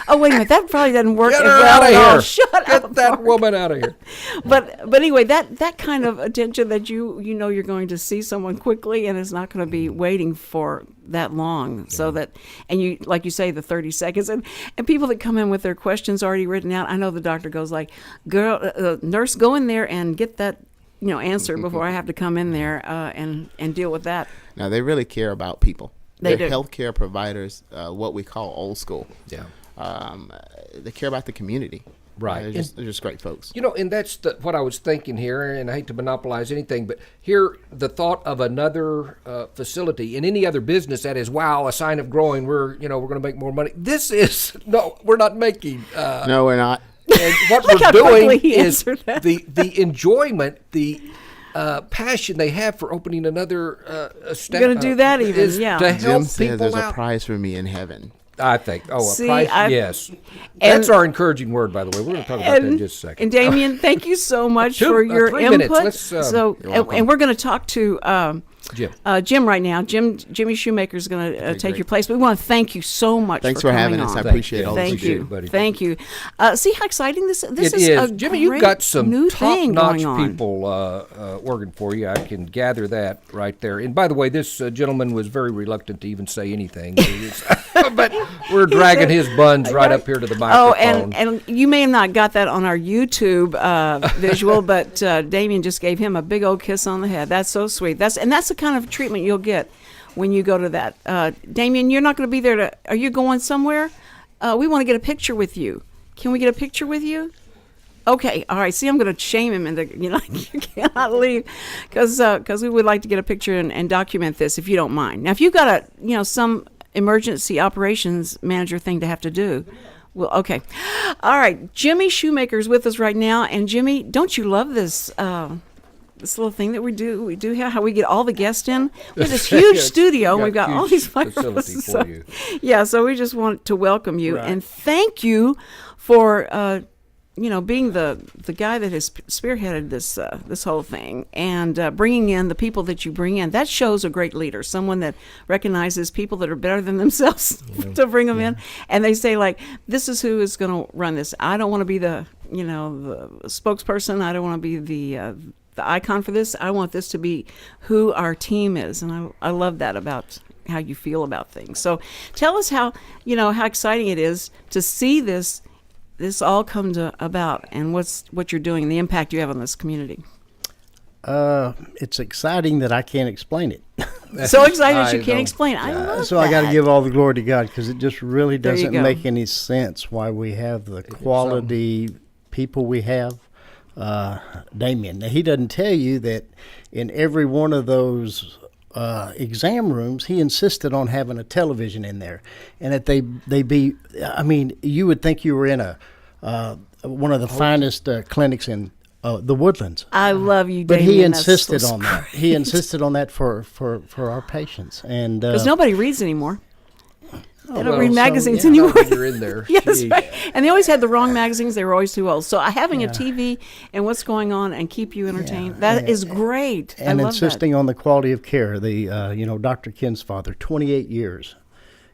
Oh, wait a minute, that probably doesn't work. Get her out of here. Shut up. Get that woman out of here. But anyway, that kind of attention that you're going to see someone quickly, and it's not going to be waiting for that long. So that, and you, like you say, the 30 seconds, and people that come in with their questions already written out. I know the doctor goes like, girl, nurse, go in there and get that answer before I have to come in there and deal with that. Now, they really care about people. They're healthcare providers, what we call old school. Yeah. They care about the community. Right. They're just great folks. And that's what I was thinking here, and I hate to monopolize anything, but here, the thought of another facility in any other business that is, wow, a sign of growing, we're going to make more money. This is, no, we're not making. No, we're not. And what we're doing is the enjoyment, the passion they have for opening another You're going to do that even, to help Jim says people there's out. A prize for me in heaven. I think. Oh, See, a price? Yes. That's our encouraging word, by the way. We're going to talk about that in just a second. And Damien, thank you so much for your 3 input. minutes. Let's, and we're going to talk to Jim right now. Jimmy Shoemaker is going to take your place. But we want to thank you so much. Thanks for having coming us. on. I appreciate all Thank that you you, do. buddy. Thank you. See how exciting this It is. is. A Jimmy, you've great got some new thing top-notch going on. people working for you. I can gather that right there. And by the way, this gentleman was very reluctant to even say anything. But we're dragging his buns right up here to the microphone. And you may have not got that on our YouTube visual, but Damien just gave him a big old kiss on the head. That's so sweet. That's the kind of treatment you'll get when you go to that. Damien, you're not going to be there are you going somewhere? We want to get a picture with you. Can we get a picture with you? Okay, all right. See, I'm going to shame him into, you cannot leave because we would like to get a picture and document this if you don't mind. Now, if you've got some emergency operations manager thing to have to do, well, okay. All right, Jimmy Shoemaker's with us right now, and Jimmy, don't you love this this little thing that we do here, how we get all the guests in? We have this huge studio, and we've got all these microphones. So we just want to welcome you and thank you for being the guy that has spearheaded this whole thing and bringing in the people that you bring in. That shows a great leader, someone that recognizes people that are better than themselves to bring them in. And they say, like, this is who is going to run this. I don't want to be the spokesperson. I don't want to be the icon for this. I want this to be who our team is. And I love that about how you feel about things. So tell us how exciting it is to see this all come about, and what you're doing, the impact you have on this community. It's exciting that I can't explain it. So excited that you can't explain it. I love so that. I got to give all the glory to God, because it just really There you doesn't go. make any sense why we have the quality people we have. Damien, now, he doesn't tell you that in every one of those exam rooms, he insisted on having a television in there, and that they be. I mean, you would think you were in one of the finest clinics in the Woodlands. I love you, but Damien. he That's insisted so on that. He insisted on that for our patients, and because nobody reads anymore. They don't read so, magazines yeah. anymore. You're in there. Yes, Jeez. right. And they always had the wrong magazines. They were always too old. So having a TV and what's going on and keep you entertained, that is great. and I love insisting that. on the quality of care. Dr. Ken's father, 28 years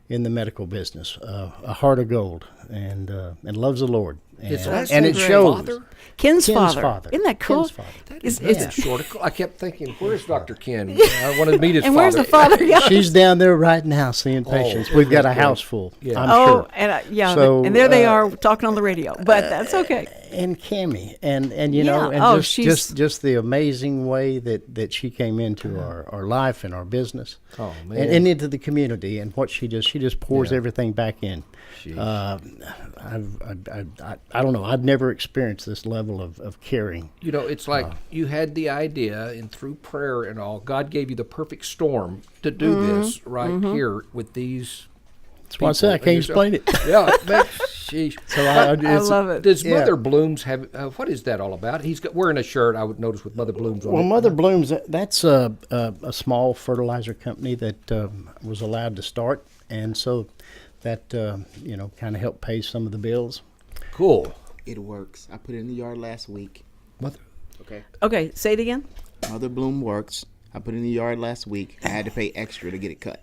in the medical business, a heart of gold, and loves the Lord. His And, last and name it is shows. Father? Ken's Ken's father. Isn't that cool? Ken's father. It's Short. I kept thinking, where's Dr. Ken? I want to meet his and father. where's the father? Yeah. She's down there right now seeing patients. We've got a house full. Yeah. I'm Oh, sure. and So, and there they are talking on the radio, but that's okay. And Cammie, and Yeah. just the amazing way that she came into our life and our business, Oh, man. and into the community, and what she just pours everything back in. I don't know. I've never experienced this level of caring. It's like you had the idea, and through prayer and all, God gave you the perfect storm to do this right here with these. That's why I say I can't explain it. Yeah, man, sheesh. So I love it. Does Yeah. Mother Blooms have? What is that all about? He's wearing a shirt. I would notice with Mother Blooms on Well, it. Mother Blooms, that's a small fertilizer company that was allowed to start, and so that kind of helped pay some of the bills. Cool. It works. I put it in the yard last week. Mother. Okay. Okay, say it again. Mother Bloom works. I put it in the yard last week. I had to pay extra to get it cut.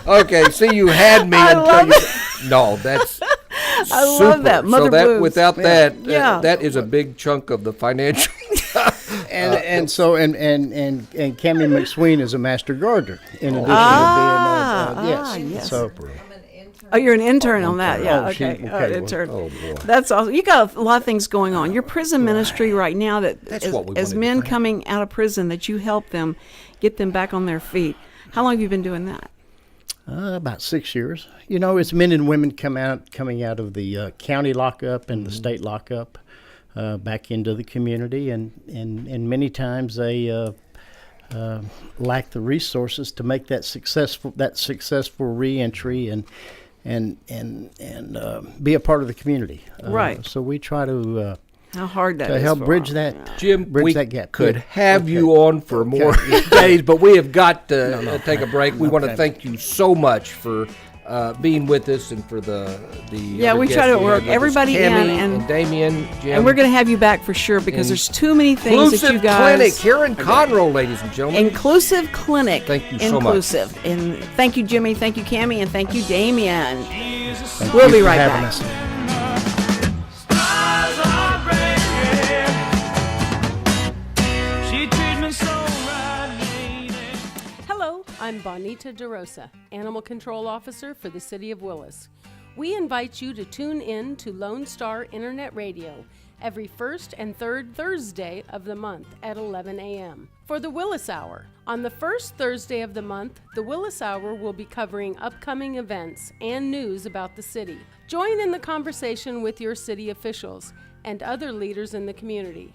Okay, see, you had me until you. No, that's. I super. love that. Mother so that Blooms. without that, Yeah. that is a big chunk of the financial. And Cammie McSween is a master gardener in addition to being yes. So Oh, you're an intern on that. Yeah, Oh, she- okay. okay, well, Intern. oh, boy. That's awesome. You got a lot of things going on. Your prison ministry right now, That's what we as wanted to men bring. coming out of prison, that you help them get them back on their feet. How long have you been doing that? about 6 years. It's men and women coming out of the county lockup and the state lockup back into the community, and many times they lack the resources to make that successful reentry and be a part of the community. Right. So we try to How hard that is help for bridge them. that. Jim, Bridge we that gap. could Good. have Okay. you on for more days, but we have got to take a break. We want to Okay. thank you so much for being with us, and for the Yeah, other we try guests to work had with us, everybody in, Cammie and Damien, Jim. And we're going to have you back for sure because And there's too many things that you Inclusive guys. Clinic here in Conroe, ladies and gentlemen. Inclusive Clinic. Thank you so much. Inclusive. And thank you, Jimmy. Thank you, Cammie. And thank you, Damien. Thank We'll you be for right having back. us. Hello, I'm Bonita DeRosa, Animal Control Officer for the City of Willis. We invite you to tune in to Lone Star Internet Radio every first and third Thursday of the month at 11 a.m. for the Willis Hour. On the first Thursday of the month, the Willis Hour will be covering upcoming events and news about the city. Join in the conversation with your city officials and other leaders in the community.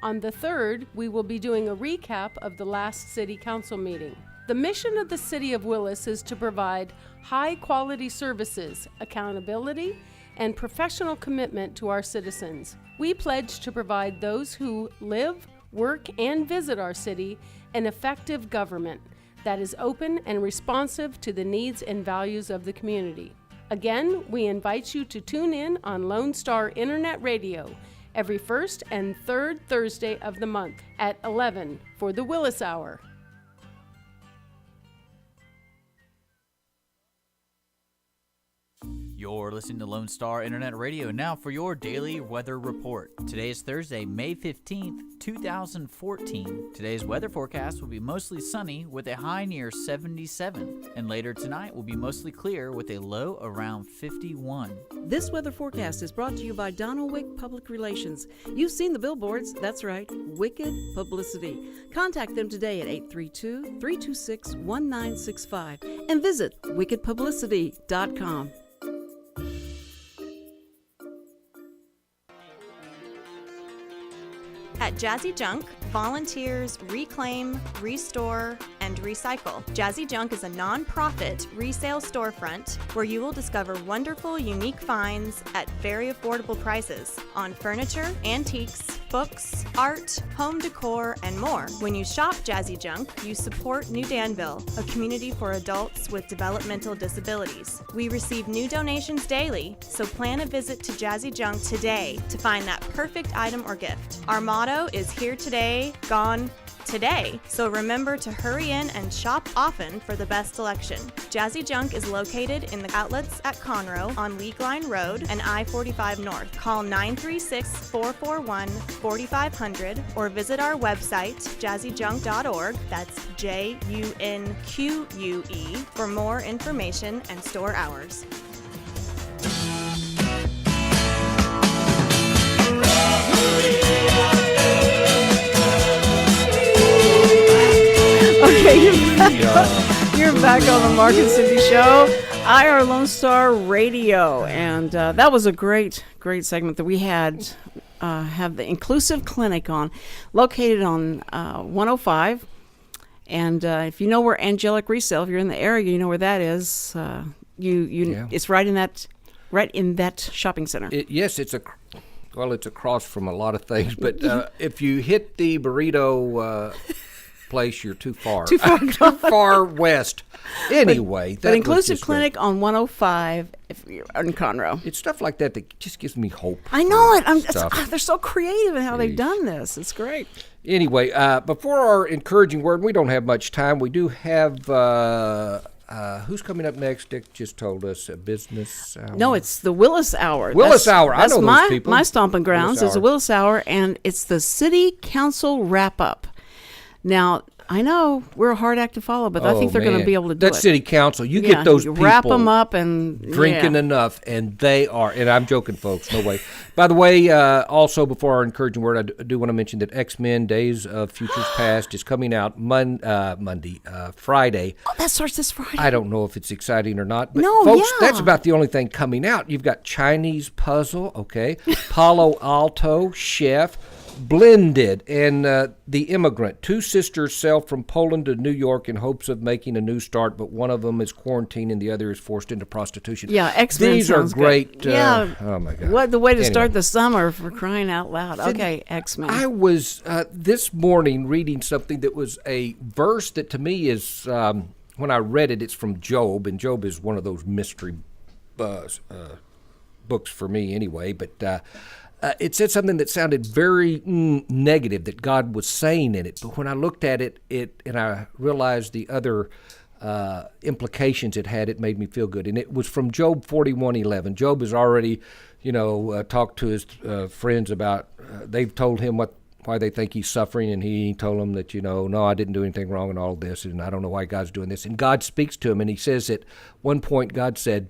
On the third, we will be doing a recap of the last City Council meeting. The mission of the City of Willis is to provide high-quality services, accountability, and professional commitment to our citizens. We pledge to provide those who live, work, and visit our city an effective government that is open and responsive to the needs and values of the community. Again, we invite you to tune in on Lone Star Internet Radio every first and third Thursday of the month at 11 for the Willis Hour. You're listening to Lone Star Internet Radio now for your daily weather report. Today is Thursday, May 15th, 2014. Today's weather forecast will be mostly sunny with a high near 77, and later tonight will be mostly clear with a low around 51. This weather forecast is brought to you by Donald Wick Public Relations. You've seen the billboards. That's right, Wicked Publicity. Contact them today at 832-326-1965 and visit wickedpublicity.com. At Jazzy Junk, volunteers reclaim, restore, and recycle. Jazzy Junk is a non-profit resale storefront where you will discover wonderful, unique finds at very affordable prices on furniture, antiques, books, art, home decor, and more. When you shop Jazzy Junk, you support New Danville, a community for adults with developmental disabilities. We receive new donations daily, so plan a visit to Jazzy Junk today to find that perfect item or gift. Our motto is here today, gone today, so remember to hurry in and shop often for the best selection. Jazzy Junk is located in the outlets at Conroe on League Line Road and I-45 North. Call 936-441-4500 or visit our website, jazzyjunk.org, that's JUNQUE, for more information and store hours. Okay, you're back on the Mark and Cindy Show, IR Lone Star Radio, and that was a great segment that we had. Have the Inclusive Clinic on, located on 105, and if you know where Angelic Resale, if you're in the area, you know where that is. It's right in that shopping center. Yes, it's across from a lot of things, but if you hit the burrito place, you're too far. Too far west. Anyway, but Inclusive Clinic on 105 if you're in Conroe. It's stuff like that that just gives me hope. I know it. They're so creative in how they've done this. It's great. Anyway, before our encouraging word, we don't have much time. We do have who's coming up next? Dick just told us a business hour. No, it's the Willis Hour. Willis Hour. I know those people. My stomping grounds is the Willis Hour, and it's the City Council wrap-up. Now, I know we're a hard act to follow, but I think they're going to be able to do it. That City Council, you get those people wrap them up and drinking enough, and they are. And I'm joking, folks. No way. By the way, also before our encouraging word, I do want to mention that X-Men: Days of Futures Past is coming out Friday. Oh, that starts this Friday. I don't know if it's exciting or not, but folks, that's about the only thing coming out. You've got Chinese Puzzle, okay, Palo Alto, Chef. Blended, and The Immigrant. Two sisters sail from Poland to New York in hopes of making a new start, but one of them is quarantined and the other is forced into prostitution. Yeah, X-Men These are great. Yeah. Oh, my God. What the way to start the summer, for crying out loud. Okay, X-Men. I was this morning reading something that was a verse that to me is when I read it, it's from Job, and Job is one of those mystery books for me anyway, but it said something that sounded very negative that God was saying in it. But when I looked at it, and I realized the other implications it had, it made me feel good. And it was from Job 41:11. Job has already, talked to his friends about, they've told him why they think he's suffering, and he told them that, no, I didn't do anything wrong in all this, and I don't know why God's doing this. And God speaks to him, and he says at one point, God said,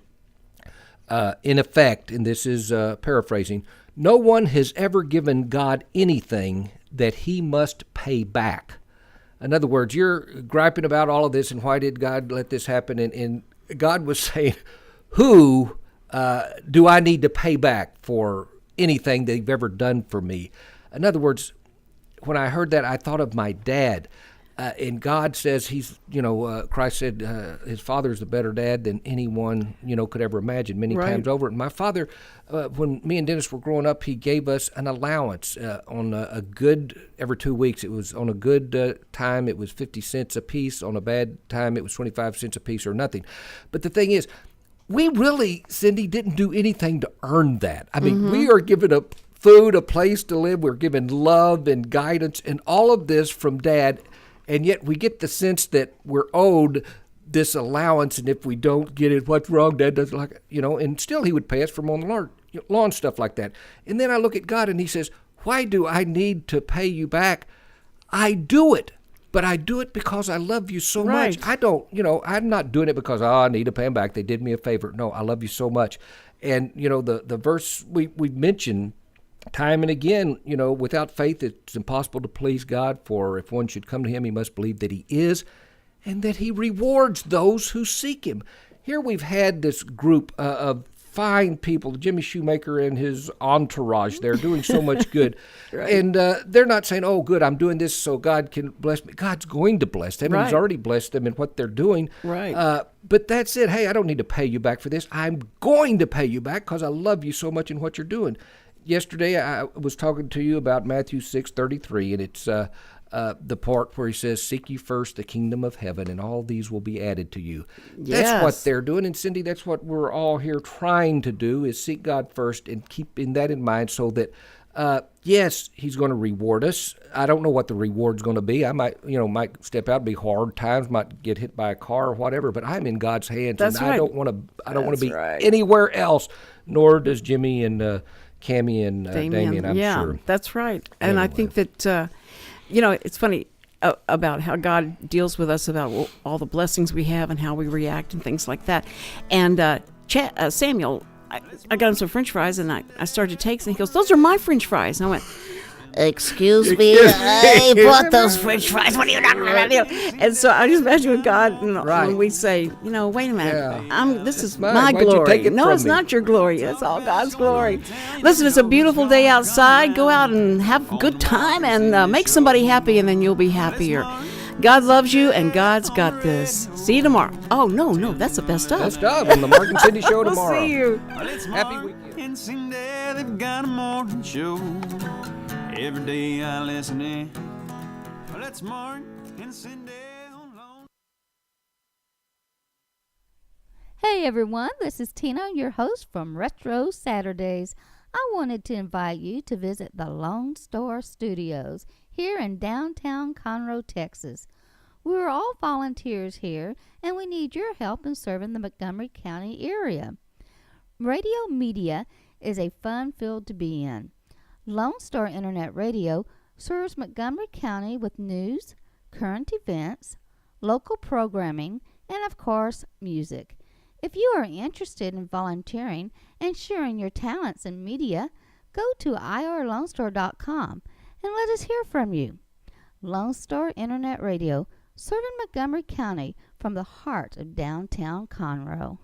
in effect, and this is paraphrasing, no one has ever given God anything that he must pay back. In other words, you're griping about all of this and why did God let this happen? And God was saying, who do I need to pay back for anything they've ever done for me? In other words, when I heard that, I thought of my dad. And God says Christ said his father's a better dad than anyone, could ever imagine many times over. And my father, when me and Dennis were growing up, he gave us an allowance on a good, every 2 weeks. It was on a good time, it was 50 cents a piece. On a bad time, it was 25 cents a piece or nothing. But the thing is, we really, Cindy, didn't do anything to earn that. I mean, we are given food, a place to live. We're given love and guidance and all of this from Dad. And yet we get the sense that we're owed this allowance, and if we don't get it, what's wrong? Dad doesn't like it, and still he would pay us for mowing the lawn, stuff like that. And then I look at God and he says, why do I need to pay you back? I do it, but I do it because I love you so much. I don't, I'm not doing it because, I need to pay them back. They did me a favor. No, I love you so much. And, the verse we mentioned time and again, without faith, it's impossible to please God, for if one should come to him, he must believe that he is and that he rewards those who seek him. Here we've had this group of fine people, Jimmy Shoemaker and his entourage. They're doing so much good. And they're not saying, oh, good, I'm doing this so God can bless me. God's going to bless them, and he's already blessed them in what they're doing. But that's it. Hey, I don't need to pay you back for this. I'm going to pay you back because I love you so much in what you're doing. Yesterday, I was talking to you about Matthew 6:33, and it's the part where he says, seek ye first the kingdom of heaven, and all these will be added to you. Yes. That's what they're doing. And Cindy, that's what we're all here trying to do, is seek God first and keeping that in mind so that, yes, he's going to reward us. I don't know what the reward's going to be. I might step out, be hard times, might get hit by a car or whatever, but I'm in God's hands. That's and right. I don't want to be anywhere else, nor does Jimmy and Cammie and Damien, I'm sure. That's right. And I think that, it's funny about how God deals with us about all the blessings we have and how we react and things like that. And Samuel, I got him some French fries, and I started to take, and he goes, those are my French fries. And I went, excuse me, I bought those French fries. What are you talking about? And so I just imagine with God, when we say, wait a minute, this is my glory. No, it's not your glory. It's all God's glory. Listen, it's a beautiful day outside. Go out and have a good time and make somebody happy, and then you'll be happier. God loves you, and God's got this. See you tomorrow. Oh, no, that's the best of. Best of on the Mark and Cindy Show tomorrow. We'll see you. Happy weekend. In Cindy, they've got a morning show. Every day I listen in. Well, it's Mark and Cindy on Long. Hey everyone, this is Tina, your host from Retro Saturdays. I wanted to invite you to visit the Lone Star Studios here in downtown Conroe, Texas. We're all volunteers here, and we need your help in serving the Montgomery County area. Radio media is a fun field to be in. Lone Star Internet Radio serves Montgomery County with news, current events, local programming, and of course, music. If you are interested in volunteering and sharing your talents in media, go to irlonestar.com and let us hear from you. Lone Star Internet Radio, serving Montgomery County from the heart of downtown Conroe.